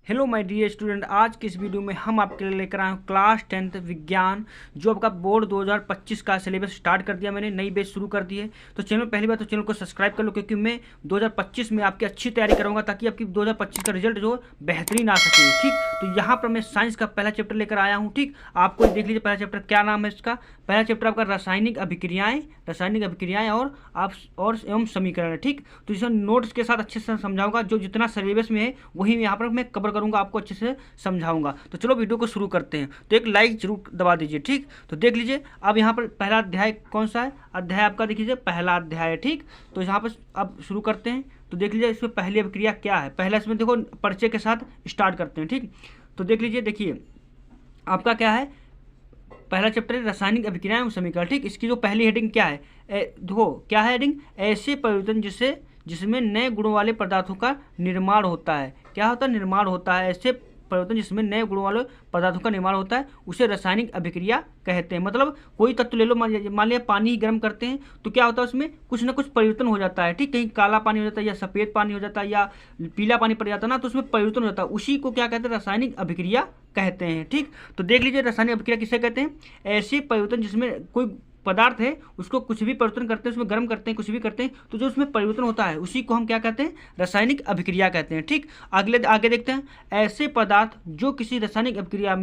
Hello my dear student, आज के इस वीडियो में हम आपके लिए लेकर आए हैं क्लास 10th विज्ञान। जो आपका बोर्ड 2025 का सिलेबस स्टार्ट कर दिया मैंने, नई बैच शुरू कर दी है। तो चैनल पहली बार तो चैनल को सब्सक्राइब कर लो, क्योंकि मैं 2025 में आपकी अच्छी तैयारी करूंगा ताकि आपकी 2025 का रिजल्ट जो बेहतरीन आ सके। ठीक, तो यहाँ पर मैं साइंस का पहला चैप्टर लेकर आया हूँ। ठीक, आपको देख लीजिए पहला चैप्टर क्या नाम है इसका। पहला चैप्टर आपका रासायनिक अभिक्रियाएँ और एवं समीकरण है। ठीक, तो इसमें नोट्स के साथ अच्छे से समझाऊंगा, जो जितना सिलेबस में है वही यहाँ पर मैं कवर करूंगा, आपको अच्छे से समझाऊंगा। तो चलो वीडियो को शुरू करते हैं। तो एक लाइक जरूर दबा दीजिए। ठीक, तो देख लीजिए अब यहाँ पर पहला अध्याय कौन सा है। अध्याय आपका देख लीजिए पहला अध्याय है। ठीक, तो यहाँ पर अब शुरू करते हैं। तो देख लीजिए इसमें पहली अभिक्रिया क्या है। पहला इसमें देखो परिचय के साथ स्टार्ट करते हैं। ठीक, तो देख लीजिए, देखिए आपका क्या है, पहला चैप्टर है रासायनिक अभिक्रियाएं एवं समीकरण। ठीक, इसकी जो पहली हेडिंग क्या है, देखो क्या है हेडिंग, ऐसे परिवर्तन जिसमें नए गुणों वाले पदार्थों का निर्माण होता है। क्या होता है, निर्माण होता है। ऐसे परिवर्तन जिसमें नए गुणों वाले पदार्थों का निर्माण होता है उसे रासायनिक अभिक्रिया कहते हैं। मतलब कोई तत्व ले लो, मान लिया पानी ही गर्म करते हैं तो क्या होता है, उसमें कुछ ना कुछ परिवर्तन हो जाता है। ठीक, कहीं काला पानी हो जाता है या सफ़ेद पानी हो जाता है या पीला पानी पड़ जाता है ना, तो उसमें परिवर्तन हो जाता है। उसी को क्या कहते हैं, रासायनिक अभिक्रिया कहते हैं। ठीक, तो देख लीजिए रासायनिक अभिक्रिया किसे कहते हैं, ऐसे परिवर्तन जिसमें कोई पदार्थ है उसको कुछ भी परिवर्तन करते हैं, उसमें गर्म करते हैं, कुछ भी करते हैं, तो जो उसमें परिवर्तन होता है उसी को हम क्या कहते हैं, रासायनिक अभिक्रिया कहते हैं। ठीक, आगे देखते हैं। ऐसे पदार्थ जो किसी रासायनिक अभिक्रिया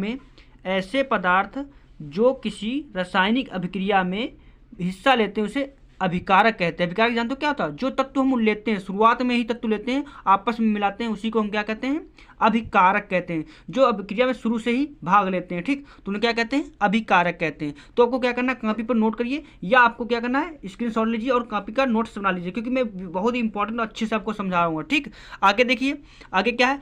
में हिस्सा लेते हैं उसे अभिकारक कहते हैं। अभिकारक जानते हो क्या होता है, जो तत्व हम लेते हैं, शुरुआत में ही तत्व लेते हैं, आपस में मिलाते हैं, उसी को हम क्या कहते हैं, अभिकारक कहते हैं। जो अभिक्रिया में शुरू से ही भाग लेते हैं। ठीक, तो उन्हें क्या कहते हैं, अभिकारक कहते हैं। तो आपको क्या करना है, कॉपी पर नोट करिए या आपको क्या करना है, स्क्रीनशॉट लीजिए और कॉपी का नोट्स बना लीजिए, क्योंकि मैं बहुत ही इंपॉर्टेंट और अच्छे से आपको समझा रहा हूँ। ठीक, आगे देखिए, आगे क्या है,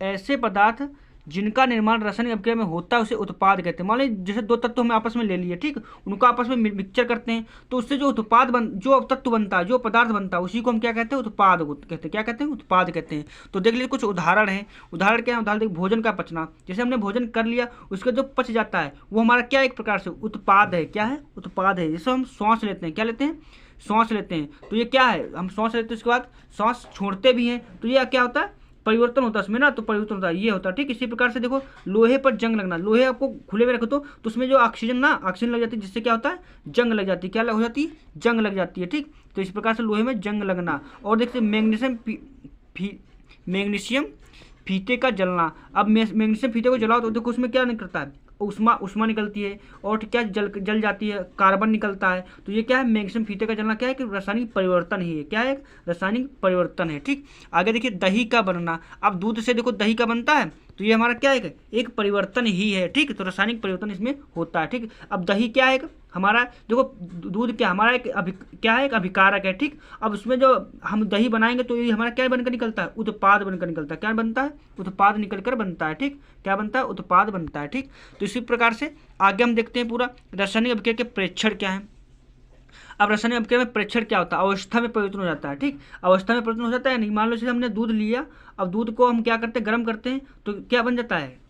ऐसे पदार्थ जिनका निर्माण रासायनिक अभिक्रिया में होता है उसे उत्पाद कहते हैं। मान लीजिए जैसे दो तत्व हमें आपस में ले लिए, ठीक, उनको आपस में मिक्सचर करते हैं तो उससे जो जो तत्व बनता है, जो पदार्थ बनता है, उसी को हम क्या कहते हैं, उत्पाद कहते हैं। क्या कहते हैं, उत्पाद कहते हैं। तो देख लीजिए कुछ उदाहरण है। उदाहरण क्या है, उदाहरण देखिए, भोजन का पचना। जैसे हमने भोजन कर लिया, उसका जो पच जाता है वो हमारा क्या, एक प्रकार से उत्पाद है। क्या है, उत्पाद है। जैसे हम श्वास लेते हैं, क्या लेते हैं, श्वास लेते हैं, तो ये क्या है, हम श्वास लेते हैं, उसके बाद श्वास छोड़ते भी हैं, तो ये क्या होता है, परिवर्तन होता है उसमें ना, तो परिवर्तन होता है, ये होता है। ठीक, इसी प्रकार से देखो लोहे पर जंग लगना। लोहे आपको खुले में रखो तो उसमें जो ऑक्सीजन लग जाती है, जिससे क्या होता है, जंग लग जाती है। क्या हो जाती है, जंग लग जाती है। ठीक, तो इस प्रकार से लोहे में जंग लगना। और देखते मैग्नीशियम फीते का जलना। अब मैग्नीशियम फीते को जलाओ तो देखो उसमें क्या निकलता है, उष्मा निकलती है और क्या जल जाती है, कार्बन निकलता है। तो ये क्या है, मैग्नीशियम फीते का जलना क्या है, कि रासायनिक परिवर्तन ही है। क्या है, रासायनिक परिवर्तन है। ठीक, आगे देखिए दही का बनना। अब दूध से देखो दही का बनता है, तो ये हमारा क्या है, एक परिवर्तन ही है। ठीक, तो रासायनिक परिवर्तन इसमें होता है। ठीक, अब दही क्या है, हमारा देखो दूध क्या हमारा क्या है, एक अभिकारक है। ठीक, अब उसमें जो हम दही बनाएंगे तो ये हमारा क्या बनकर निकलता है, उत्पाद बनकर निकलता है। क्या बनता है, उत्पाद निकल कर बनता है। ठीक, क्या बनता है, उत्पाद बनता है। ठीक, तो इसी प्रकार से आगे हम देखते हैं पूरा रासायनिक अभिक्रिया के प्रेक्षण क्या है। अब रासायनिक अभिक्रिया में प्रेक्षण क्या होता है, अवस्था में परिवर्तन हो जाता है। ठीक, अवस्था में परिवर्तन हो जाता है, नहीं मान लो जैसे हमने दूध लिया, अब दूध को हम क्या करते हैं, गर्म करते हैं, तो क्या बन जाता है,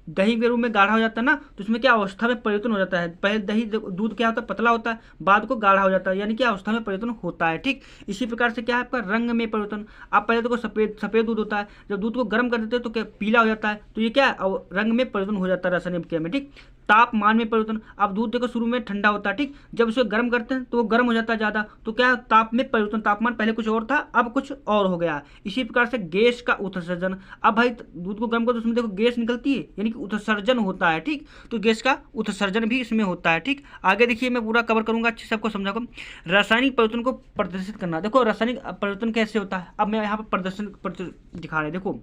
दही के रूप में गाढ़ा हो जाता है ना, तो इसमें क्या अवस्था में परिवर्तन हो जाता है। पहले दूध क्या होता है, पतला होता है, बाद को गाढ़ा हो जाता है, यानी कि अवस्था में परिवर्तन होता है। ठीक, इसी प्रकार से क्या है आपका रंग में परिवर्तन। आप पहले देखो सफेद दूध होता है, जब दूध को गर्म कर देते हैं तो क्या पीला हो जाता है, तो ये क्या है, रंग में परिवर्तन हो जाता है रासायनिक अभिक्रिया में। ठीक, तापमान में परिवर्तन। अब दूध देखो शुरू में ठंडा होता है, ठीक, जब उसे गर्म करते हैं तो वो गर्म हो जाता है ज़्यादा, तो क्या ताप में परिवर्तन, तापमान पहले कुछ और था अब कुछ और हो गया। इसी प्रकार से गैस का उत्सर्जन। अब भाई दूध को गर्म करो तो उसमें देखो गैस निकलती है, यानी कि उत्सर्जन होता है। ठीक, तो गैस का उत्सर्जन भी इसमें होता है। ठीक, आगे देखिए मैं पूरा कवर करूंगा, अच्छे से आपको समझाऊंगा। रासायनिक परिवर्तन को प्रदर्शित करना। देखो रासायनिक परिवर्तन कैसे होता है, अब मैं यहाँ पर प्रदर्शन दिखा रहे हैं। देखो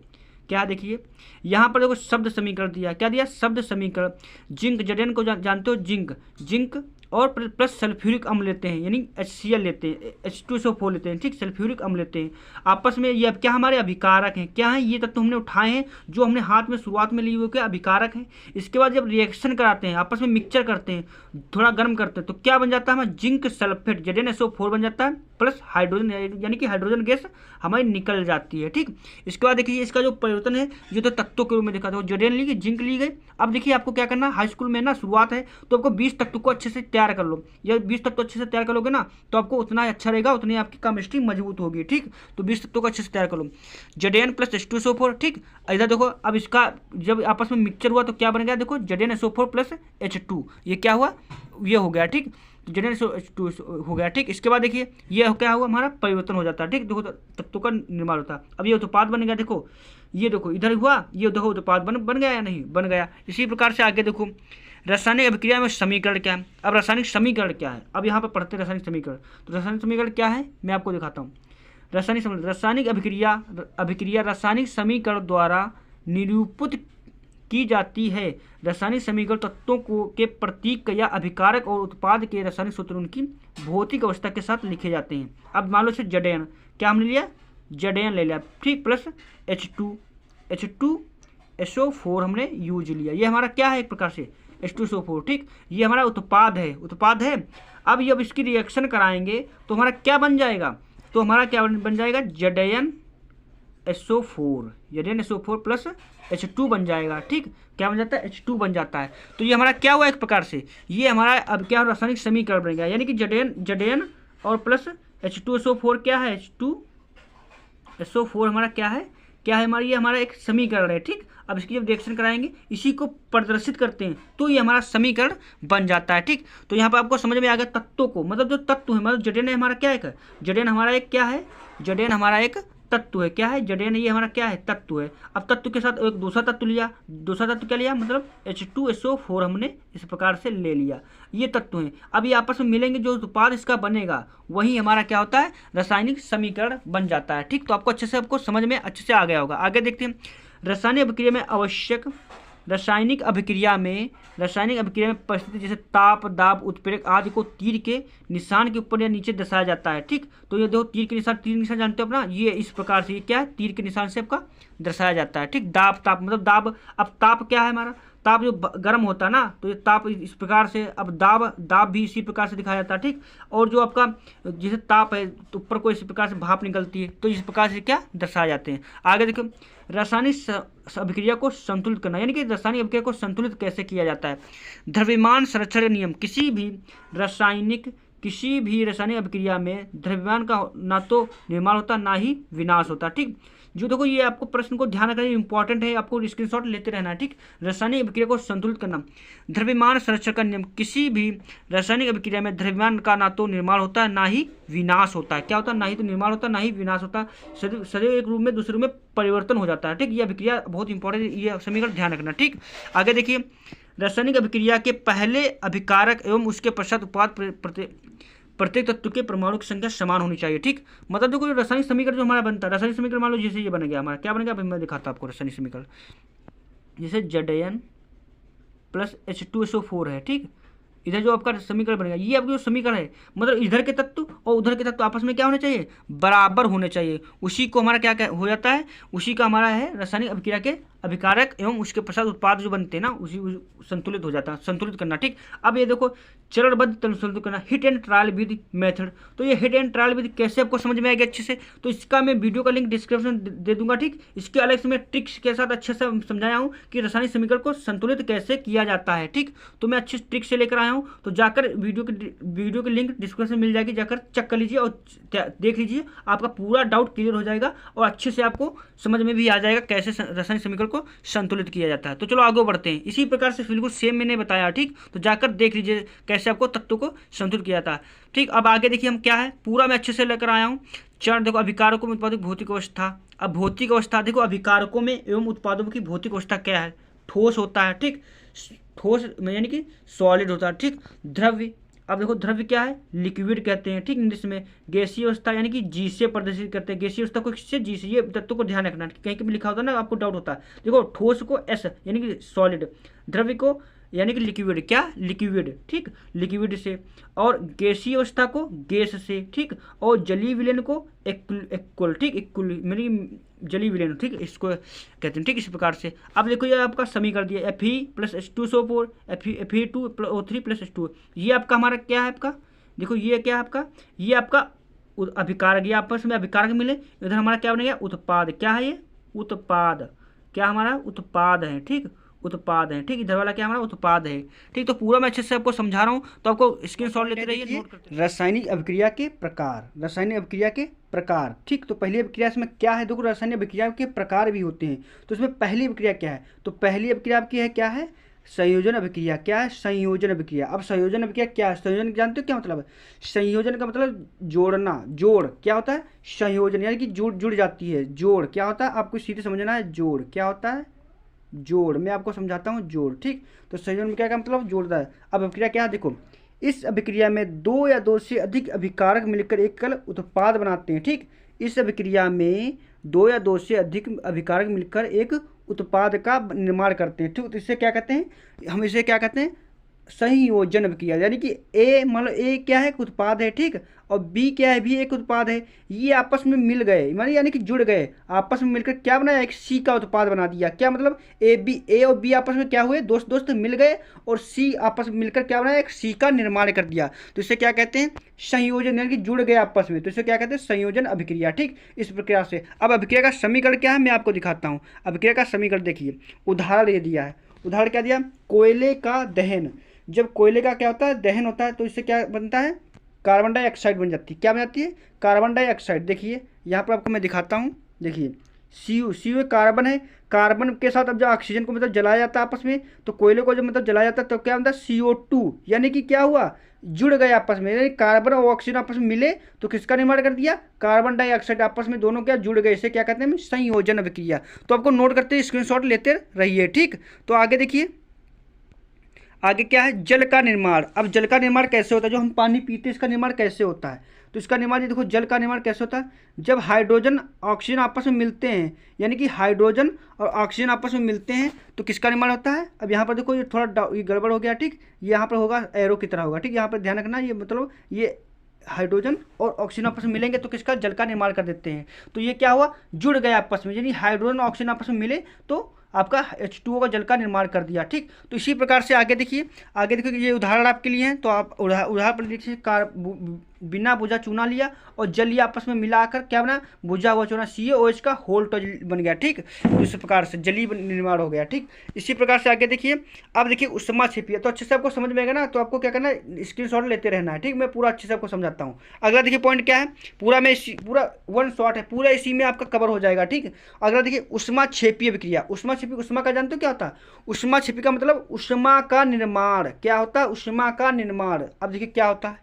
क्या, देखिए यहाँ पर देखो शब्द समीकरण दिया। क्या दिया, शब्द समीकरण। जिंक, जडेन को जानते हो, जिंक और प्लस सल्फ्यूरिक अम्ल लेते हैं, यानी HCl लेते हैं, H2SO4 लेते हैं। ठीक, सल्फ्यूरिक अम्ल लेते हैं आपस में, ये अब क्या हमारे अभिकारक हैं। क्या है, ये तत्व हमने उठाए हैं जो हमने हाथ में शुरुआत में लिए हुए, क्या अभिकारक हैं। इसके बाद जब रिएक्शन कराते हैं, आपस में मिक्सचर करते हैं, थोड़ा गर्म करते हैं, तो क्या बन जाता है हमारा, जिंक सल्फेट, ZnSO4 बन जाता है। प्लस हाइड्रोजन, यानी कि हाइड्रोजन गैस हमारी निकल जाती है। ठीक, इसके बाद देखिए इसका जो परिवर्तन है ये तो तत्वों के रूप में दिखा था, जडेन ली गई, जिंक ली गई। अब देखिए आपको क्या करना, हाई स्कूल में ना शुरुआत है तो आपको 20 तत्व को अच्छे से तैयार कर लो। या 20 तत्व अच्छे से तैयार कर लोगे ना तो आपको उतना अच्छा रहेगा, उतनी आपकी केमिस्ट्री मजबूत होगी। ठीक, तो 20 तत्वों को अच्छे से तैयार कर लो, जडेन प्लस H2SO4। ठीक, इधर देखो अब इसका जब आपस में मिक्सचर हुआ तो क्या बन गया, देखो जडेन SO4 प्लस H2, ये क्या हुआ, ये हो गया। ठीक, जडेन H2 हो गया। ठीक, इसके बाद देखिए ये क्या हुआ, हमारा परिवर्तन हो जाता है। ठीक, देखो तत्वों का निर्माण होता है। अब ये उत्पाद बन गया, देखो ये देखो इधर हुआ, ये देखो उत्पाद बन गया या नहीं, बन गया। इसी प्रकार से आगे देखो रासायनिक अभिक्रिया में समीकरण क्या है। अब रासायनिक समीकरण क्या है, अब यहाँ पर पढ़ते हैं रासायनिक समीकरण। तो रासायनिक समीकरण क्या है मैं आपको दिखाता हूँ। रासायनिक अभिक्रिया रासायनिक समीकरण द्वारा निरूपित की जाती है। रासायनिक समीकरण तत्वों को के प्रतीक या अभिकारक और उत्पाद के रासायनिक सूत्र उनकी भौतिक अवस्था के साथ लिखे जाते हैं। अब मान लो इसे जडेन, क्या हमने लिया, जडेन ले लिया। ठीक, प्लस H2SO4 हमने यूज लिया, ये हमारा क्या है एक प्रकार से H2SO4। ठीक, ये हमारा उत्पाद है। अब जब इसकी रिएक्शन कराएंगे तो हमारा क्या बन जाएगा, तो हमारा क्या बन जाएगा, जडेन SO4 प्लस H2 बन जाएगा। ठीक, क्या बन जाता है, H2 बन जाता है। तो ये हमारा क्या हुआ एक प्रकार से, ये हमारा अब क्या रासायनिक समीकरण बन गया, यानी कि जडेन और प्लस H2SO4 क्या है, H2SO4 हमारा क्या है हमारा, ये हमारा एक समीकरण है। ठीक, अब इसकी जब रिएक्शन कराएंगे इसी को प्रदर्शित करते हैं तो ये हमारा समीकरण बन जाता है। ठीक, तो यहाँ पर आपको समझ में आ गया तत्वों को, मतलब जो तत्व है, मतलब जडेन हमारा क्या है, जडेन हमारा एक क्या है, जडेन हमारा एक तत्व है। क्या है, जडेन, ये हमारा क्या है, तत्व है। अब तत्व के साथ एक दूसरा तत्व लिया, दूसरा तत्व क्या लिया, मतलब H2SO4 हमने इस प्रकार से ले लिया, ये तत्व है। अब ये आपस में मिलेंगे, जो उत्पाद इसका बनेगा वही हमारा क्या होता है, रासायनिक समीकरण बन जाता है। ठीक, तो आपको अच्छे से समझ में अच्छे से आ गया होगा। आगे देखते हैं रासायनिक अभिक्रिया में आवश्यक रासायनिक अभिक्रिया में परिस्थिति जैसे ताप, दाब, उत्प्रेरक आदि को तीर के निशान के ऊपर या नीचे दर्शाया जाता है। ठीक, तो ये देखो तीर के निशान जानते हो अपना, ये इस प्रकार से, ये क्या है, तीर के निशान से आपका दर्शाया जाता है। ठीक, दाब, ताप मतलब दाब, अब ताप क्या है हमारा, ताप जो गर्म होता है ना, तो ये ताप इस प्रकार से, अब दाब भी इसी प्रकार से दिखाया जाता है। ठीक, और जो आपका जैसे ताप है तो ऊपर को इस प्रकार से भाप निकलती है, तो इस प्रकार से क्या दर्शाए जाते हैं। आगे देखो रासायनिक अभिक्रिया को संतुलित करना, यानी कि रासायनिक अभिक्रिया को संतुलित कैसे किया जाता है। द्रव्यमान संरक्षण नियम, किसी भी रासायनिक अभिक्रिया में द्रव्यमान का ना तो निर्माण होता ना ही विनाश होता। ठीक, जो देखो ये आपको प्रश्न को ध्यान रखना इंपॉर्टेंट है, आपको स्क्रीनशॉट लेते रहना है। ठीक, रासायनिक अभिक्रिया को संतुलित करना, द्रव्यमान संरक्षण का नियम, किसी भी रासायनिक अभिक्रिया में द्रव्यमान का ना तो निर्माण होता है ना ही विनाश होता है। क्या होता है, ना ही तो निर्माण होता है ना ही विनाश होता है, सदैव एक रूप में दूसरे रूप में परिवर्तन हो जाता है। ठीक, ये अभिक्रिया बहुत इंपॉर्टेंट है, ये समीकरण ध्यान रखना। ठीक, आगे देखिए रासायनिक अभिक्रिया के पहले अभिकारक एवं उसके पश्चात उत्पाद प्रत्येक तत्व के परमाणु की संख्या समान होनी चाहिए। ठीक, मतलब देखो रासायनिक समीकरण जो हमारा बनता है, रासायनिक समीकरण मान लो जैसे ये बन गया हमारा, क्या बन गया, अभी मैं दिखाता हूँ आपको रासायनिक समीकरण। जैसे जडेन प्लस H2SO4 है। ठीक, इधर जो आपका समीकरण बनेगा, ये आपका जो समीकरण है, मतलब इधर के तत्व और उधर के तत्व आपस में क्या होने चाहिए, बराबर होने चाहिए। उसी को हमारा क्या हो जाता है, उसी का हमारा है रासायनिक अभिक्रिया के अभिकारक एवं उसके पश्चात उत्पाद जो बनते हैं ना, उसी संतुलित हो जाता है, संतुलित करना। ठीक, अब ये देखो चरणबद्ध संतुलित करना, hit and trial Vidhi method. तो ये हिट एंड ट्रायल विधि कैसे आपको समझ में आएगी अच्छे से, तो इसका मैं वीडियो का लिंक डिस्क्रिप्शन दे दूंगा। ठीक, इसके अलग से मैं ट्रिक्स के साथ अच्छे से समझाया हूँ कि रासायनिक समीकरण को संतुलित कैसे किया जाता है। ठीक, तो मैं अच्छे ट्रिक से लेकर आया हूँ, तो जाकर वीडियो की लिंक डिस्क्रिप्शन में मिल जाएगी, जाकर चेक कर लीजिए और देख लीजिए, आपका पूरा डाउट क्लियर हो जाएगा और अच्छे से आपको समझ में भी आ जाएगा कैसे रासायनिक समीकरण को संतुलित किया जाता है। तो चलो आगे बढ़ते हैं, इसी प्रकार से बिल्कुल सेम मैंने बताया। ठीक, तो जाकर देख लीजिए कैसे आपको तत्वों को संतुलित किया जाता है। ठीक, अब आगे देखिए हम क्या है, पूरा मैं अच्छे से लेकर आया हूँ। चरण देखो, अभिकारकों में उत्पादों की भौतिक अवस्था। अब भौतिक अवस्था देखो, अभिकारकों में एवं उत्पादों की भौतिक अवस्था क्या है, ठोस होता है। ठीक, ठोस यानी कि सॉलिड होता है। ठीक, द्रव्य, अब देखो द्रव्य क्या है, लिक्विड कहते हैं। ठीक, इंग्लिश में गैसीय अवस्था यानी कि जी से प्रदर्शित करते हैं, गैसीय अवस्था को किससे, जी से। ये तत्वों को ध्यान रखना, कहीं कहीं लिखा होता है ना, आपको डाउट होता है। देखो ठोस को एस यानी कि सॉलिड, द्रव्य को यानी कि लिक्विड, क्या लिक्विड। ठीक, लिक्विड से, और गैसीय अवस्था को गैस से। ठीक, और जलीय विलयन को इक्वल। ठीक, इक्वल मेरी जलीय विलयन। ठीक, इसको कहते हैं। ठीक, इस प्रकार से अब देखो ये आपका समीकरण दिया, Fe plus H2SO4 Fe2O3 plus H2। ये आपका हमारा क्या है, आपका देखो ये क्या है, आपका ये आपका अभिकारक, ये आपस में अभिकारक मिले, इधर हमारा क्या बनेगा उत्पाद। क्या है ये उत्पाद, क्या हमारा उत्पाद है, ठीक उत्पाद है, ठीक। इधर वाला क्या हमारा उत्पाद है, ठीक। तो पूरा मैं अच्छे से आपको समझा रहा हूँ, तो आपको स्क्रीनशॉट लेते रहिए, नोट करते रहिए। रासायनिक अभिक्रिया के प्रकार, रासायनिक अभिक्रिया के प्रकार, ठीक। तो पहली अभिक्रिया इसमें क्या है, देखो रासायनिक अभिक्रिया के प्रकार भी होते हैं। तो इसमें पहली अभिक्रिया क्या है, तो पहली अभिक्रिया आपकी है क्या है, संयोजन अभिक्रिया। क्या है, संयोजन अभिक्रिया। अब संयोजन अभिक्रिया क्या है, संयोजन जानते हो क्या मतलब है, संयोजन का मतलब जोड़ना, जोड़ क्या होता है, संयोजन यानी कि जुड़ जाती है, जोड़ क्या होता है, आपको सीधे समझना है, जोड़ क्या होता है, जोड़। मैं आपको समझाता हूँ, जोड़, ठीक। तो संयोजन में क्या का मतलब जोड़ता है। अब अभिक्रिया क्या है, देखो इस अभिक्रिया में दो या दो से अधिक अभिकारक मिलकर एकल उत्पाद बनाते हैं, ठीक। इस अभिक्रिया में दो या दो से अधिक अभिकारक मिलकर एक उत्पाद का निर्माण करते हैं, ठीक। तो इसे क्या कहते हैं, हम इसे क्या कहते हैं, संयोजन अभिक्रिया। यानी कि ए मान लो ए क्या है, एक उत्पाद है, ठीक। और बी क्या है, भी एक उत्पाद है। ये आपस में मिल गए यानी कि जुड़ गए, आपस में मिलकर क्या बनाया, एक सी का उत्पाद बना दिया। क्या मतलब ए और बी आपस में क्या हुए, दोस्त दोस्त मिल गए, और सी आपस में मिलकर क्या बनाया, एक सी का निर्माण कर दिया। तो इसे क्या कहते हैं, संयोजन, यानी कि जुड़ गए आपस में, तो इसे क्या कहते हैं, संयोजन अभिक्रिया, ठीक। इस प्रक्रिया से अब अभिक्रिया का समीकरण क्या है, मैं आपको दिखाता हूँ। अभिक्रिया का समीकरण देखिए, उदाहरण ये दिया है, उदाहरण क्या दिया, कोयले का दहन। जब कोयले का क्या होता है, दहन होता है, तो इससे क्या बनता है, कार्बन डाइऑक्साइड बन जाती है। क्या बन जाती है, कार्बन डाइऑक्साइड। देखिए यहाँ पर आपको मैं दिखाता हूँ, देखिए सी कार्बन है, कार्बन के साथ अब जब ऑक्सीजन को मतलब जलाया जाता है आपस में, तो कोयले को जब मतलब जलाया जाता है तो क्या बनता है, CO2, यानी कि क्या हुआ, जुड़ गए आपस में, यानी कार्बन और ऑक्सीजन आपस में मिले तो किसका निर्माण कर दिया, कार्बन डाइऑक्साइड। आपस में दोनों क्या जुड़ गए, इसे क्या कहते हैं, संयोजन अभिक्रिया। तो आपको नोट करते स्क्रीनशॉट लेते रहिए, ठीक। तो आगे देखिए, आगे क्या है, जल का निर्माण। अब जल का निर्माण कैसे होता है, जो हम पानी पीते हैं इसका निर्माण कैसे होता है, तो इसका निर्माण देखो, जल का निर्माण कैसे होता है, जब हाइड्रोजन ऑक्सीजन आपस में मिलते हैं, यानी कि हाइड्रोजन और ऑक्सीजन आपस में मिलते हैं तो किसका निर्माण होता है। अब यहाँ पर देखो ये थोड़ा ये गड़बड़ हो गया, ठीक। ये यहाँ पर होगा एरो की तरह होगा, ठीक। यहाँ पर ध्यान रखना, ये मतलब ये हाइड्रोजन और ऑक्सीजन आपस में मिलेंगे तो किसका, जल का निर्माण कर देते हैं। तो ये क्या हुआ, जुड़ गए आपस में, यानी हाइड्रोजन और ऑक्सीजन आपस में मिले तो आपका H2O का जल का निर्माण कर दिया, ठीक। तो इसी प्रकार से आगे देखिए, आगे देखिए ये उदाहरण आपके लिए हैं, तो आप उदाहरण पर देखिए, बिना बुझा चूना लिया और जल लिया, आपस में मिलाकर क्या बना, बुझा हुआ चूना CaOH का होल बन गया, ठीक। तो इस प्रकार से जलीय निर्माण हो गया, ठीक। इसी प्रकार से आगे देखिए, अब देखिए उष्मा छिपी है, तो अच्छे से आपको समझ में आएगा ना, तो आपको क्या करना है, स्क्रीनशॉट लेते रहना है, ठीक। मैं पूरा अच्छे से आपको समझाता हूँ। अगला देखिए पॉइंट क्या है, पूरा वन शॉट है, पूरा इसी में आपका कवर हो जाएगा, ठीक। अगला देखिए उष्मा क्षेपीय अभिक्रिया। उष्मा छिपी, उष्मा का जानते हो क्या होता है, उष्मा छिपी का मतलब उष्मा का निर्माण। क्या होता है, उष्मा का निर्माण। अब देखिए क्या होता है,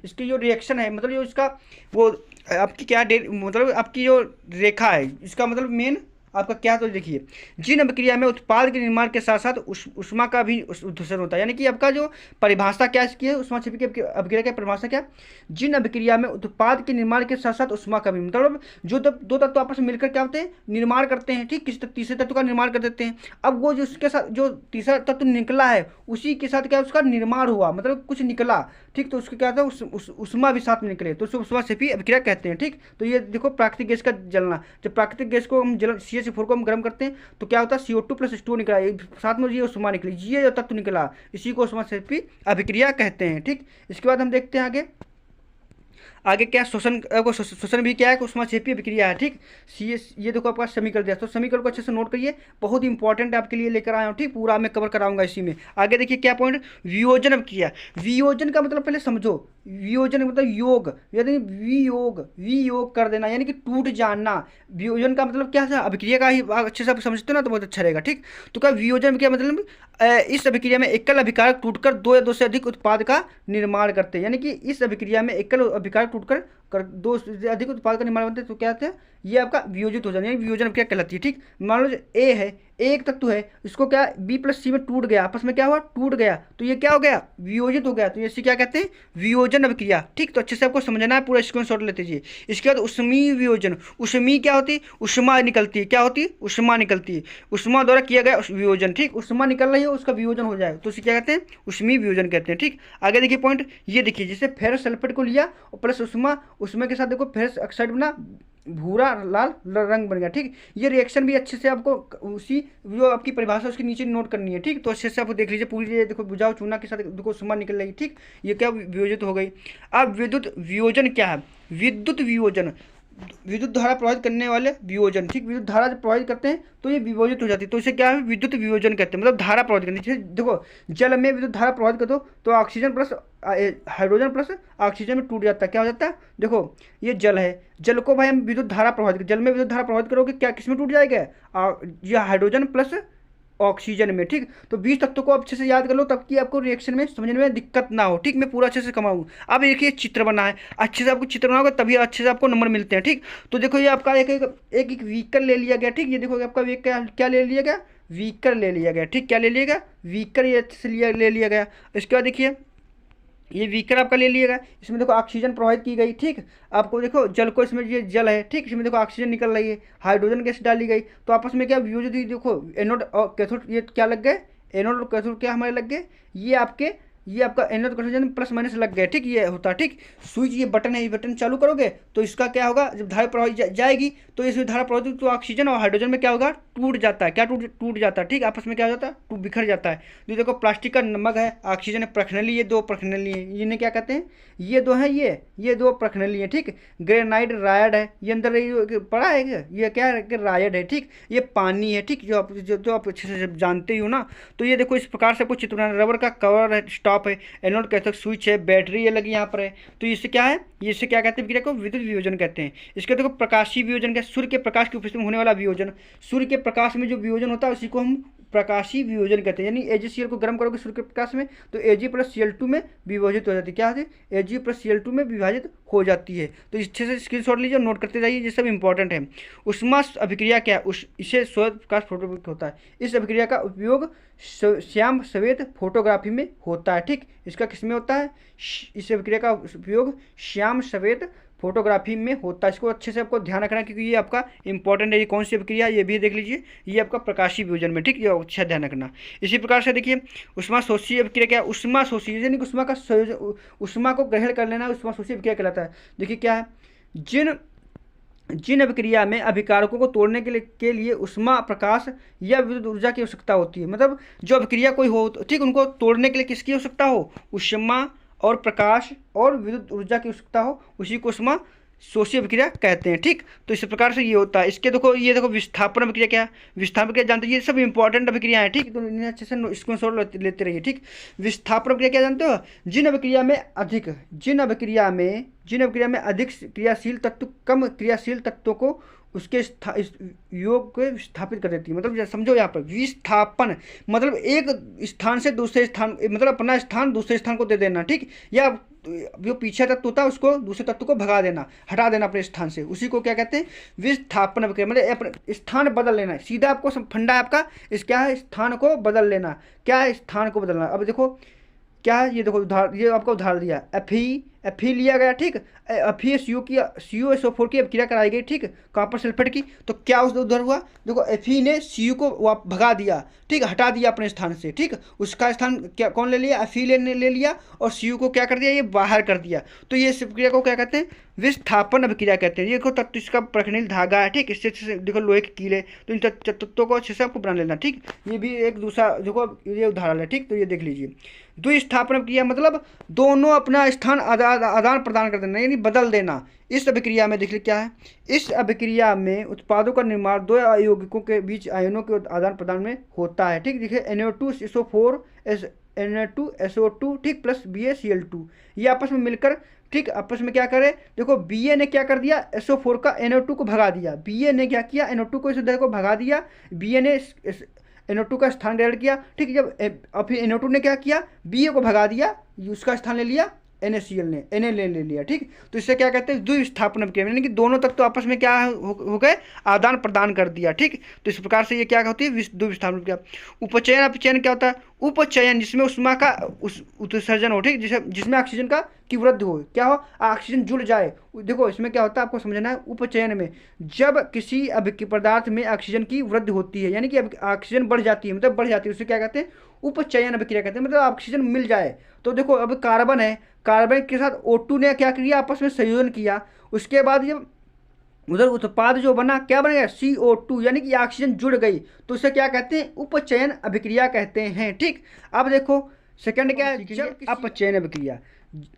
इसकी जो रिएक्शन है, मतलब जो इसका वो आपकी क्या मतलब आपकी जो रेखा है, इसका मतलब मेन आपका क्या, तो देखिए जिन अभिक्रिया में उत्पाद के निर्माण के साथ साथ उष्मा का भी उत्सर्जन होता है, यानी कि आपका जो परिभाषा क्या इसकी है, उष्मा छिपी की अभिक्रिया की परिभाषा क्या, जिन अभिक्रिया में उत्पाद के निर्माण के साथ साथ उष्मा का भी, मतलब जो दो तत्व आपस में मिलकर क्या होते हैं, निर्माण करते हैं, ठीक। किसी तीसरे तत्व का निर्माण कर देते हैं। अब वो जो उसके साथ जो तीसरा तत्व निकला है उसी के साथ क्या उसका निर्माण हुआ, मतलब कुछ निकला, ठीक। तो उसके क्या होता है, उष्मा भी साथ में निकले, तो उसको उष्मा छिपी अभिक्रिया कहते हैं, ठीक। तो ये देखो प्राकृतिक गैस का जलना, जब प्राकृतिक गैस को हम CH4 को हम गर्म करते हैं तो क्या होता है, CO2 + H2O निकला, साथ में ये उष्मा निकली, ये जो तत्व निकला इसी को उष्मा छिपी अभिक्रिया कहते हैं, ठीक। इसके बाद हम देखते हैं आगे क्या, शोषण भी क्या है, उष्मा छिपी अभिक्रिया है, ठीक। ये देखो आपका समीकरण दिया, तो समीकरण को अच्छे से नोट करिए, बहुत इंपॉर्टेंट आपके लिए लेकर आया हूँ, ठीक। पूरा मैं कवर कराऊंगा इसी में। आगे देखिए क्या पॉइंट, वियोजन अभिक्रिया। वियोजन का मतलब पहले समझो, वियोजन मतलब योग, यानी वियोग कर देना, यानी कि टूट जाना। वियोजन का मतलब क्या है, अभिक्रिया का ही अच्छे से आप समझते हो ना, तो बहुत अच्छा रहेगा, ठीक। तो क्या वियोजन क्या मतलब, इस अभिक्रिया में एकल अभिकारक टूटकर दो या दो से अधिक उत्पाद का निर्माण करते हैं, यानी कि इस अभिक्रिया में एकल अभिकारक टूटकर दो से अधिक उत्पाद का निर्माण बनते हैं, तो क्या होता है, ये आपका वियोजित हो जाना, यानी वियोजन अभिक्रिया कहलाती है, ठीक। मान लो ए है, एक तत्व है, इसको क्या B + C में टूट गया, आपस में क्या हुआ, टूट गया, तो ये क्या हो गया, वियोजित हो गया, तो इसे क्या कहते हैं, वियोजन अभिक्रिया, ठीक। तो अच्छे से आपको समझना है, पूरा स्क्रीनशॉट लेते जाइए। इसके बाद उष्मीय वियोजन। उष्मीय क्या होती है, उष्मा निकलती है, क्या होती है, उष्मा निकलती है, उष्मा द्वारा किया गया वियोजन, ठीक। उष्मा निकल रही है, उसका वियोजन हो जाए तो उसे क्या कहते हैं, उष्मीय वियोजन कहते हैं, ठीक। आगे देखिए पॉइंट, ये देखिए जैसे फेरस सल्फेट को लिया और प्लस उष्मा के साथ देखो फेरस ऑक्साइड बना, भूरा लाल रंग बन गया। ठीक, ये रिएक्शन भी अच्छे से आपको उसी जो आपकी परिभाषा उसके नीचे नोट करनी है। ठीक, तो अच्छे से आपको देख लीजिए पूरी, ये देखो बुझाऊ चूना के साथ देखो सुमा निकल रही। ठीक, ये क्या वियोजित हो गई। अब विद्युत वियोजन क्या है? विद्युत वियोजन, विद्युत धारा प्रवाहित करने वाले वियोजन। ठीक, विद्युत धारा जब प्रवाहित करते हैं तो ये विभोजित हो जाती है, तो इसे क्या है? विद्युत वियोजन कहते हैं। मतलब धारा प्रवाहित करनी। जैसे देखो जल में विद्युत धारा प्रवाहित कर दो तो oxygen plus hydrogen plus oxygen में टूट जाता है। क्या हो जाता है? देखो ये जल है, जल को भाई हम विद्युत धारा प्रवाहित, जल में विद्युत धारा प्रवाहित करोगे क्या किस में टूट जाएगा? ये हाइड्रोजन प्लस ऑक्सीजन में। ठीक, तो 20 तत्वों को अच्छे से याद कर लो तब कि आपको रिएक्शन में समझने में दिक्कत ना हो। ठीक, मैं पूरा अच्छे से कमाऊँ। अब देखिए चित्र बना है, अच्छे से आपको चित्र बनाओगे तभी अच्छे से आपको नंबर मिलते हैं। ठीक, तो देखो ये आपका एक व्हीकल ले लिया गया। ठीक, ये देखो आपका व्हीकल क्या ले लिया गया? व्हीकल ले लिया गया। ठीक, क्या ले लिया गया? व्हीकल ये अच्छे से ले लिया गया। इसके बाद देखिए ये व्हीकल आपका ले लिएगा, इसमें देखो ऑक्सीजन प्रोवाइड की गई। ठीक, आपको देखो जल को, इसमें ये जल है। ठीक, इसमें देखो ऑक्सीजन निकल रही है, हाइड्रोजन गैस डाली गई, तो आपस में क्या वियोजित हुई। देखो एनोड और कैथोड ये क्या लग गए? एनोड और कैथोड क्या हमारे लग गए? ये आपका एनोड कैथोड प्लस माइनस लग गए। ठीक, ये होता है। ठीक, स्विच ये बटन है, ये बटन चालू करोगे तो इसका क्या होगा? जब धारा प्रवाहित जाएगी तो इसमें धारा प्रवाहित तो ऑक्सीजन और हाइड्रोजन में क्या होगा? टूट जाता है। क्या टूट जाता है? ठीक, आपस में क्या हो जाता है? टूट बिखर जाता है। तो देखो प्लास्टिक का नमक है, ऑक्सीजन है, प्रखनली, ये दो प्रखनली है। इन्हें क्या कहते हैं? ये दो हैं, ये दो प्रखनली है। ठीक, ग्रेनाइट रायड है, ये अंदर पड़ा है, ये क्या है? रायड है। ठीक, ये पानी है। ठीक, जो आप अच्छे से जानते ही हो ना। तो ये देखो इस प्रकार से कुछ चित्र बनाना। रबर का कवर है, स्टॉप है, एनोड कैथोड स्विच है, बैटरी ये लगी यहाँ पर है। तो इससे क्या है? इससे क्या कहते हैं? विक्रिया को विद्युत वियोजन कहते हैं। इसके देखो प्रकाशीय वियोजन क्या? सूर्य के प्रकाश की उपस्थिति में होने वाला वियोजन। सूर्य के प्रकाश में जो वियोजन होता है उसी को हम प्रकाशीय वियोजन कहते हैं। यानी AgCl को गर्म करोगे सूर्य के प्रकाश में तो Ag प्लस Cl2 में विभाजित हो जाती है। क्या होती है? Ag प्लस Cl2 में विभाजित हो जाती है। तो अच्छे से स्क्रीनशॉट लीजिए, नोट करते जाइए, ये सब इंपॉर्टेंट है। उष्मा अभिक्रिया क्या है? इसे श्वेत प्रकाश फोटोग्राफी होता है। इस अभिक्रिया का उपयोग श्याम श्वेत फोटोग्राफी में होता है। ठीक, इसका किस में होता है? इस अभिक्रिया का उपयोग श्याम श्वेत फोटोग्राफी में होता है। इसको अच्छे से आपको ध्यान रखना क्योंकि ये आपका इंपॉर्टेंट है। ये कौन सी अभिक्रिया ये भी देख लीजिए, ये आपका प्रकाशीय वियोजन में। ठीक, ये अच्छा ध्यान रखना। इसी प्रकार से देखिए उष्मा शोषी अभिक्रिया क्या है? उष्मा शोषी यानी कि उष्मा का संयोजन, उष्मा को ग्रहण कर लेना उष्मा शोषी अभिक्रिया कहलाता है। देखिए क्या है? जिन अभिक्रिया में अभिकारकों को तोड़ने के लिए उष्मा प्रकाश या विद्युत ऊर्जा की आवश्यकता होती है। मतलब जो अभिक्रिया कोई हो, ठीक, उनको तोड़ने के लिए किसकी आवश्यकता हो? उष्मा और प्रकाश और विद्युत ऊर्जा की आवश्यकता हो, उसी को उष्मा शोषी अभिक्रिया कहते हैं। ठीक, तो इस प्रकार से ये होता है। इसके देखो ये देखो विस्थापन अभिक्रिया क्या है? विस्थापन अभिक्रिया जानते हैं, ये सब इंपॉर्टेंट अभिक्रिया है। ठीक, तो इन्हें अच्छे से स्क्रीनशॉट लेते रहिए। ठीक, विस्थापन अभिक्रिया क्या जानते हो? जिन अभिक्रिया में अधिक क्रियाशील तत्व कम क्रियाशील तत्वों को उसके योग को विस्थापित कर देती है। मतलब समझो यहाँ पर विस्थापन मतलब एक स्थान से दूसरे स्थान, मतलब अपना स्थान दूसरे स्थान को दे देना। ठीक, या जो पीछे तत्व होता है उसको दूसरे तत्व को भगा देना, हटा देना अपने स्थान से, उसी को क्या कहते हैं? विस्थापन अभिक्रिया। मतलब स्थान बदल लेना, सीधा आपको फंडा है आपका इस क्या है? स्थान को बदल लेना। क्या है? स्थान को बदलना। अब देखो क्या है? ये देखो उदाहरण, ये आपका उदाहरण दिया एफी लिया गया। ठीक, CuSO4 की अभिक्रिया कराई गई। ठीक, कॉपर सल्फेट की, तो क्या उधर हुआ? देखो Fe ने Cu को भगा दिया। ठीक, हटा दिया अपने स्थान से। ठीक, उसका स्थान क्या कौन ले लिया? Fe ने ले लिया और Cu को क्या कर दिया? ये बाहर कर दिया। तो ये अभिक्रिया को क्या कहते हैं? विस्थापन अभिक्रिया कहते हैं। ये देखो तत्व इसका प्रखनील धागा है। ठीक, इससे देखो लोहे के कीले, तो इन तत्वों को अच्छे से आपको बना लेना। ठीक, ये भी एक दूसरा देखो ये उदाहरण है। ठीक, तो ये देख लीजिए द्विस्थापन अभिक्रिया मतलब दोनों अपना स्थान आदान प्रदान कर देना, यानी बदल देना। इस अभिक्रिया में देखिए क्या है? इस अभिक्रिया में उत्पादों का निर्माण दो यौगिकों के बीच आयनों के आदान प्रदान में होता है। ठीक, देखिए Na2SO4 Na2SO2 ठीक प्लस BaCl2 ये आपस में मिलकर, ठीक, आपस में क्या करे? देखो Ba ने क्या कर दिया? SO4 का NO2 को भगा दिया। Ba ने क्या किया? NO2 को इस तरह को भगा दिया। Ba ने NO2 का स्थान ग्रहण किया। ठीक, जब फिर NO2 ने क्या किया? Ba को भगा दिया, उसका स्थान ले लिया NaCl ने, Na ले लिया। ठीक, तो इससे क्या कहते हैं? द्विस्थापन अभिक्रिया, यानी कि दोनों तक तो आपस में क्या हो गए? आदान प्रदान कर दिया। ठीक, तो इस प्रकार से ये क्या होती है? द्विस्थापन अभिक्रिया। उपचयन अपचयन क्या होता है? उपचयन जिसमें उष्मा का उत्सर्जन हो। ठीक, जिसमें ऑक्सीजन की वृद्धि हो, क्या हो? ऑक्सीजन जुड़ जाए। देखो इसमें क्या होता है आपको समझना है। उपचयन में जब किसी पदार्थ में ऑक्सीजन की वृद्धि होती है, यानी कि ऑक्सीजन बढ़ जाती है, मतलब बढ़ जाती है, उसे क्या कहते हैं? उपचयन अभिक्रिया कहते हैं। मतलब ऑक्सीजन मिल जाए। तो देखो अब कार्बन है, कार्बन के साथ O2 ने क्या किया? आपस में संयोजन किया। उसके बाद जब उधर उत्पाद जो बना क्या बनेगा CO2, यानी कि ऑक्सीजन जुड़ गई, तो उसे क्या कहते हैं उपचयन अभिक्रिया कहते हैं। ठीक, अब देखो सेकंड क्या है, जब अपचयन अभिक्रिया।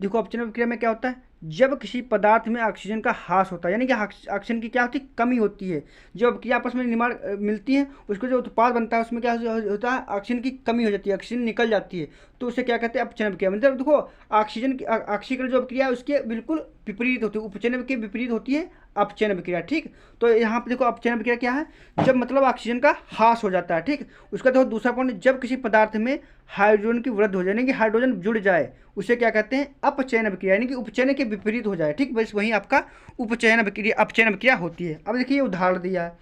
देखो अपचयन अभिक्रिया में क्या होता है, जब किसी पदार्थ में ऑक्सीजन का ह्रास होता है, यानी कि ऑक्सीजन की क्या होती है कमी होती है, जब अभिक्रिया आपस में निर्माण मिलती है, उसको जो उत्पाद बनता है उसमें क्या होता है ऑक्सीजन की कमी हो जाती है, ऑक्सीजन निकल जाती है, तो उसे क्या कहते हैं अपचयन अभिक्रिया। मतलब देखो ऑक्सीजन की ऑक्सीकरण जो अभिक्रिया है उसके बिल्कुल विपरीत होती है, उपचयन के विपरीत होती है अपचयन अभिक्रिया। ठीक, तो यहाँ पे देखो अपचयन अभिक्रिया क्या है, जब मतलब ऑक्सीजन का ह्रास हो जाता है। ठीक, उसका देखो दूसरा पॉइंट, जब किसी पदार्थ में हाइड्रोजन की वृद्धि हो जाए, यानी कि हाइड्रोजन जुड़ जाए, उसे क्या कहते हैं अपचयन अभिक्रिया, यानी कि उपचयन के विपरीत हो जाए। ठीक, बस वही आपका उपचयन अभिक्रिया अपचयन अभिक्रिया होती है। अब देखिए उदाहरण दिया है,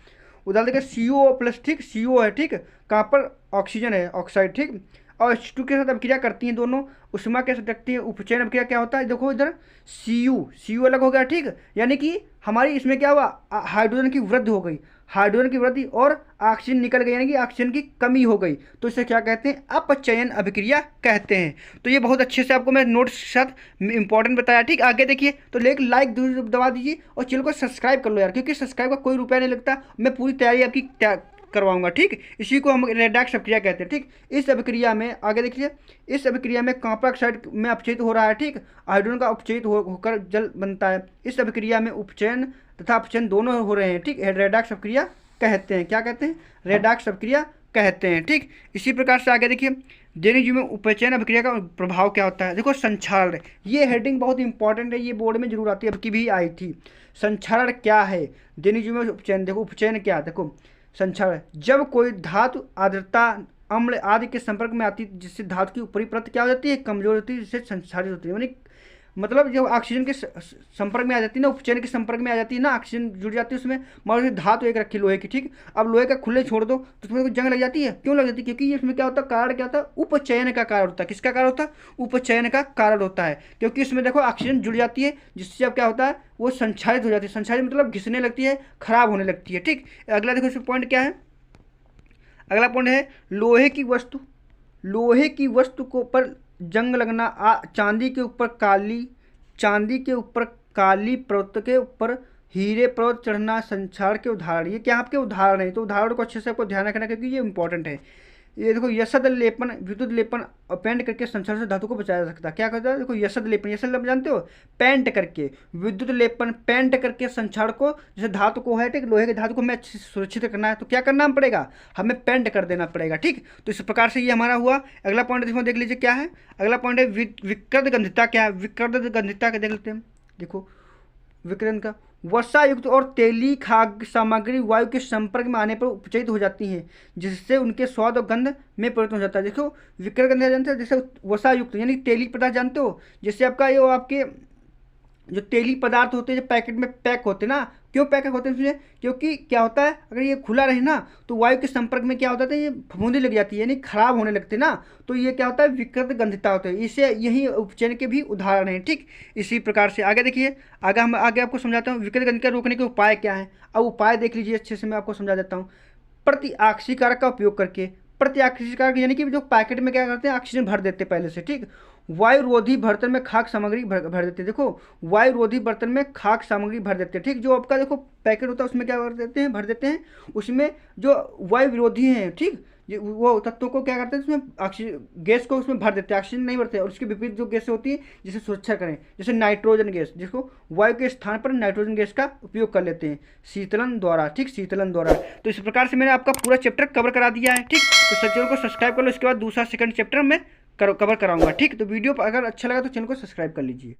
उदाहरण देखिए CO+, ठीक CO है, ठीक कहाँ पर ऑक्सीजन है ऑक्साइड, ठीक और H2 के साथ अभिक्रिया करती हैं दोनों, उष्मा के साथ रखती है, उपचयन अभिक्रिया क्या होता है, देखो इधर CO अलग हो गया। ठीक, यानी कि हमारी इसमें क्या हुआ हाइड्रोजन की वृद्धि हो गई, हाइड्रोजन की वृद्धि और ऑक्सीजन निकल गई, यानी कि ऑक्सीजन की कमी हो गई, तो इसे क्या कहते हैं अपचयन अभिक्रिया कहते हैं। तो ये बहुत अच्छे से आपको मैं नोट्स के साथ इंपॉर्टेंट बताया। ठीक, आगे देखिए तो लाइक दबा दीजिए और चैनल को सब्सक्राइब कर लो यार, क्योंकि सब्सक्राइब का कोई रुपया नहीं लगता, मैं पूरी तैयारी आपकी करवाऊंगा। ठीक, इसी को हम रेडॉक्स अभिक्रिया कहते हैं। ठीक, इस अभिक्रिया में आगे देखिए, इस अभिक्रिया में कॉपर ऑक्साइड में अपचयित हो रहा है। ठीक, हाइड्रोजन का अपचयित होकर जल बनता है। इस अभिक्रिया में उपचयन तथा अपचयन दोनों हो रहे हैं। ठीक, रेडॉक्स अभिक्रिया कहते हैं, क्या कहते हैं रेडॉक्स अभिक्रिया कहते हैं। ठीक, इसी प्रकार से आगे देखिए दैनिक जीवन में उपचयन अभिक्रिया का प्रभाव क्या होता है। देखो संक्षारण, ये हेडिंग बहुत इंपॉर्टेंट है, ये बोर्ड में जरूर आती है, अब की भी आई थी। संक्षारण क्या है दैनिक जीवन में उपचयन, देखो उपचयन क्या, देखो संक्षारण जब कोई धातु आर्द्रता अम्ल आदि के संपर्क में आती है, जिससे धातु की ऊपरी परत क्या हो जाती है कमजोर होती है, जिससे संक्षारित होती है। यानी मतलब जब ऑक्सीजन के संपर्क में आ जाती है ना, उपचयन के संपर्क में आ जाती है ना, ऑक्सीजन जुड़ जाती है उसमें, मान लो धातु एक रखी लोहे की। ठीक, अब लोहे का खुले छोड़ दो तो उसमें जंग लग जाती है, क्यों लग जाती है, क्योंकि इसमें क्या होता है कारण क्या होता है उपचयन का कारण होता है। किसका कारण होता है उपचयन का कारण होता है, क्योंकि इसमें देखो ऑक्सीजन जुड़ जाती है, जिससे अब क्या होता है वो संक्षारित हो जाती है। संक्षारित मतलब घिसने लगती है, खराब होने लगती है। ठीक, अगला देखो इसमें पॉइंट क्या है, अगला पॉइंट है लोहे की वस्तु, लोहे की वस्तु को पर जंग लगना, चांदी के ऊपर काली परत के ऊपर हीरे परत चढ़ना संक्षारण के उदाहरण। ये क्या आपके उदाहरण है, तो उदाहरण को अच्छे से आपको ध्यान रखना, क्योंकि ये इंपॉर्टेंट है। ये देखो यशद लेपन विद्युत लेपन पेंट करके संक्षारण से धातु को बचाया जा सकता है। क्या करता है, देखो यशद लेपन, यशद जानते हो पेंट करके, विद्युत लेपन पेंट करके संक्षारण को, जैसे धातु को है ठीक लोहे की धातु को हमें अच्छे से सुरक्षित करना है, तो क्या करना पड़ेगा हमें पेंट कर देना पड़ेगा। ठीक, तो इस प्रकार से ये हमारा हुआ। अगला पॉइंट देखो देख लीजिए क्या है, अगला पॉइंट है विकृत गंधिता क्या है, विकृत गंधिता का देख लेते हैं। देखो विकिरण का वसा युक्त और तेली खाद्य सामग्री वायु के संपर्क में आने पर उपचयित हो जाती हैं, जिससे उनके स्वाद और गंध में परिवर्तन हो जाता है। देखो विकिरण गंध जानते हो, जैसे वसा युक्त यानी तेली पदार्थ जानते हो, जैसे आपका ये आपके जो तेली पदार्थ होते हैं जो पैकेट में पैक होते हैं ना, क्यों पैक होते हैं इसलिए क्योंकि क्या होता है अगर ये खुला रहे ना तो वायु के संपर्क में क्या होता है ये फफूंदी लग जाती है, यानी खराब होने लगते ना, तो ये क्या होता है विकृत गंधिता होता है। इसे यही उपचयन के भी उदाहरण हैं। ठीक, इसी प्रकार से आगे देखिए, आगे आपको समझाता हूँ विकृत गंधिता रोकने के उपाय क्या है। अब उपाय देख लीजिए अच्छे से, मैं आपको समझा देता हूँ। प्रतिऑक्सीकारक का उपयोग करके, प्रतिऑक्सीकारक यानी कि जो पैकेट में क्या करते हैं ऑक्सीजन भर देते पहले से। ठीक, वायुरोधी बर्तन में खाक सामग्री भर देते हैं। देखो वायुरोधी बर्तन में खाक सामग्री भर देते हैं। ठीक, जो आपका देखो पैकेट होता है उसमें क्या कर देते हैं भर देते हैं, उसमें जो वायु विरोधी हैं ठीक वो तत्वों को क्या करते हैं उसमें ऑक्सीजन गैस को उसमें भर देते हैं, ऑक्सीजन नहीं भरते। और उसके विपरीत जो गैसें होती है जिसे सुरक्षा करें, जैसे नाइट्रोजन गैस, जिसको वायु के स्थान पर नाइट्रोजन गैस का उपयोग कर लेते हैं शीतलन द्वारा। ठीक, शीतलन द्वारा। तो इस प्रकार से मैंने आपका पूरा चैप्टर कवर करा दिया है। ठीक, तो चैनल को सब्सक्राइब कर लो, इसके बाद दूसरा सेकंड चैप्टर में कवर कराऊंगा। ठीक, तो वीडियो अगर अच्छा लगा तो चैनल को सब्सक्राइब कर लीजिए।